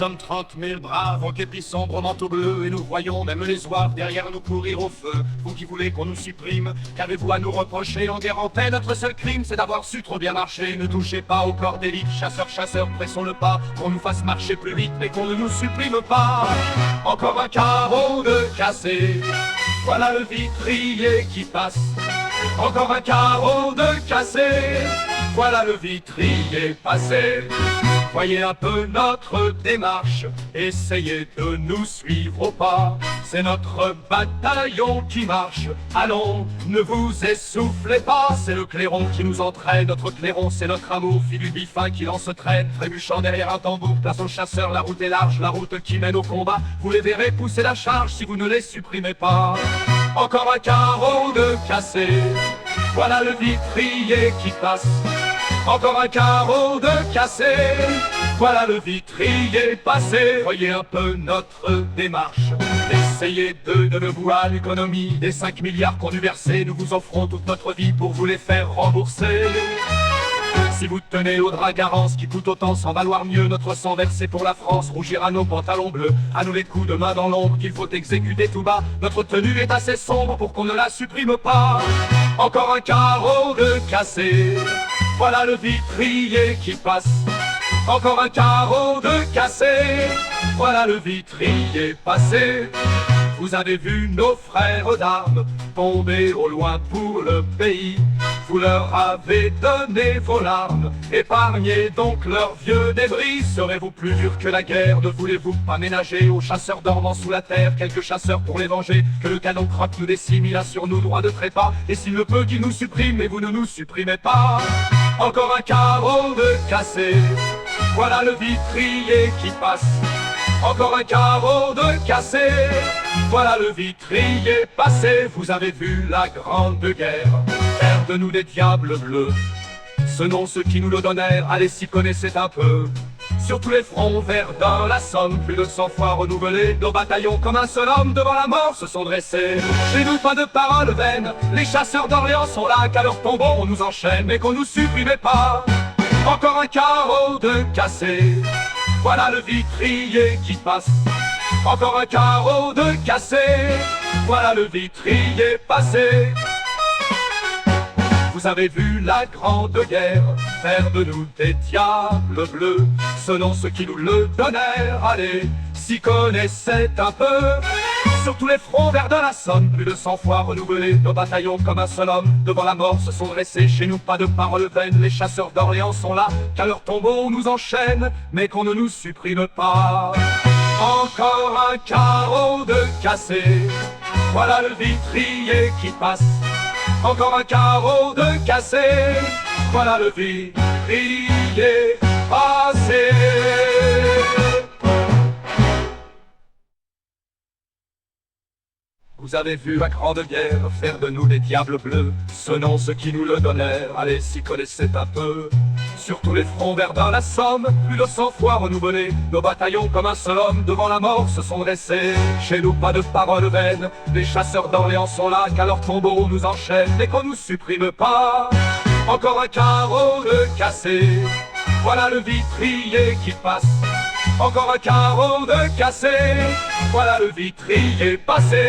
sommes 30 000 braves en képi sombre, en manteau bleu, et nous voyons même les oies derrière nous courir au feu. Vous qui voulez qu'on nous supprime, qu'avez-vous à nous reprocher? En guerre en paix, notre seul crime, c'est d'avoir su trop bien marcher. Ne touchez pas au corps d'élite, chasseurs, pressons le pas, qu'on nous fasse marcher plus vite, mais qu'on ne nous supprime pas. Encore un carreau de cassé, voilà le vitrier qui passe. Encore un carreau de cassé, voilà le vitrier passé. Voyez un peu notre démarche, essayez de nous suivre au pas. C'est notre bataillon qui marche, allons, ne vous essoufflez pas. C'est le clairon qui nous entraîne, notre clairon c'est notre amour. Philippe fin qui lance traîne, trébuchant derrière un tambour. Place aux chasseurs, la route est large, la route qui mène au combat. Vous les verrez pousser la charge si vous ne les supprimez pas. Encore un carreau de cassé, voilà le vitrier qui passe. Encore un carreau de cassé, voilà le vitrier passé. Voyez un peu notre démarche, essayez de vous à l'économie. Des 5 milliards qu'on dû verser, nous vous offrons toute notre vie pour vous les faire rembourser. Si vous tenez au drap Garance qui coûte autant, sans valoir mieux notre sang versé pour la France. Rougir à nos pantalons bleus, à nous les coups de main dans l'ombre qu'il faut exécuter tout bas. Notre tenue est assez sombre pour qu'on ne la supprime pas. Encore un carreau de cassé, voilà le vitrier qui passe. Encore un carreau de cassé, voilà le vitrier passé. Vous avez vu nos frères d'armes tomber au loin pour le pays. Vous leur avez donné vos larmes, épargnez donc leurs vieux débris. Serez-vous plus dur que la guerre? Ne voulez-vous pas ménager aux chasseurs dormant sous la terre quelques chasseurs pour les venger? Que le canon croque nous décime, il a sur nous droit de trépas. Et s'il le peut qu'il nous supprime, mais vous ne nous supprimez pas. Encore un carreau de cassé, voilà le vitrier qui passe. Encore un carreau de cassé, voilà le vitrier passé. Vous avez vu la grande guerre faire de nous des diables bleus. Ce nom, ceux qui nous le donnèrent, allez s'y connaissez un peu. Sur tous les fronts Verdun, la Somme, plus de 100 fois renouvelés. Nos bataillons comme un seul homme devant la mort se sont dressés. Chez nous pas de paroles vaines, les chasseurs d'Orléans sont là. Qu'à leur tombeau on nous enchaîne, mais qu'on nous supprimait pas. Encore un carreau de cassé, voilà le vitrier qui passe. Encore un carreau de cassé, voilà le vitrier passé. Vous avez vu la grande guerre faire de nous des diables bleus. Ce nom, ceux qui nous le donnèrent, allez, s'y connaissaient un peu. Sur tous les fronts Verdun, la Somme, plus de 100 fois renouvelés. Nos bataillons comme un seul homme devant la mort se sont dressés. Chez nous pas de paroles vaines, les chasseurs d'Orléans sont là. Qu'à leur tombeau on nous enchaîne, mais qu'on ne nous supprime pas. Encore un carreau de cassé, voilà le vitrier qui passe. Encore un carreau de cassé, voilà le vitrier passé. Vous avez vu la grande guerre faire de nous des diables bleus. Ce nom, ceux qui nous le donnèrent, allez s'y connaissaient un peu. Sur tous les fronts Verdun, la Somme, plus de 100 fois renouvelés. Nos bataillons comme un seul homme devant la mort se sont dressés. Chez nous pas de paroles vaines, les chasseurs d'Orléans sont là. Qu'à leur tombeau on nous enchaîne et qu'on nous supprime pas. Encore un carreau de cassé, voilà le vitrier qui passe. Encore un carreau de cassé, voilà le vitrier passé.